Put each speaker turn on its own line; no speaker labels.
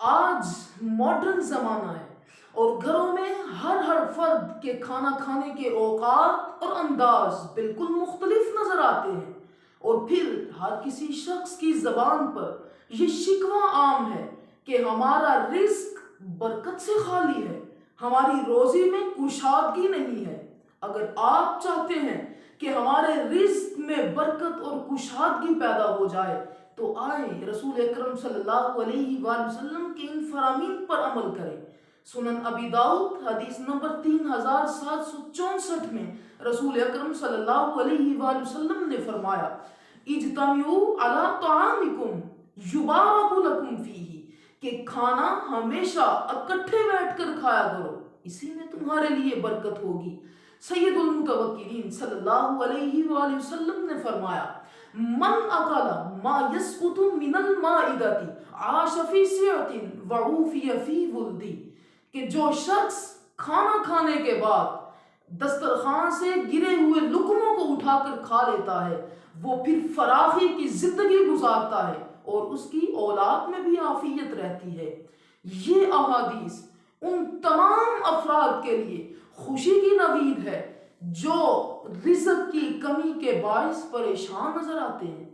آج ماڈرن زمانہ ہے اور گھروں میں ہر فرد کے کھانا کھانے کے اوقات اور انداز بالکل مختلف نظر آتے ہیں، اور پھر ہر کسی شخص کی زبان پر یہ شکوہ عام ہے کہ ہمارا رزق برکت سے خالی ہے، ہماری روزی میں کشادگی نہیں ہے۔ اگر آپ چاہتے ہیں کہ ہمارے رزق میں برکت اور کشادگی پیدا ہو جائے تو آئیں رسول اکرم صلی اللہ علیہ وآلہ وسلم کے ان فرامین پر عمل کریں۔ سنن ابی داؤد حدیث نمبر 3764 میں رسول اکرم صلی اللہ علیہ وآلہ وسلم نے فرمایا، اجتمعوا علی طعامکم یبارک لکم فیہ، کہ کھانا ہمیشہ اکٹھے بیٹھ کر کھایا کرو، اسی میں تمہارے لیے برکت ہوگی۔ سید المتوکلین صلی اللہ علیہ وآلہ وسلم نے فرمایا، من اکل ما یسقط من المائدۃ عاش فی سعۃ وعوفی فی ولدہ، کہ جو شخص کھانا کھانے کے بعد دسترخوان سے گرے ہوئے لقموں کو اٹھا کر کھا لیتا ہے وہ پھر فراخی کی زندگی گزارتا ہے اور اس کی اولاد میں بھی عافیت رہتی ہے۔ یہ احادیث ان تمام افراد کے لیے خوشی کی نوید ہے جو رزق کی کمی کے باعث پریشان نظر آتے ہیں۔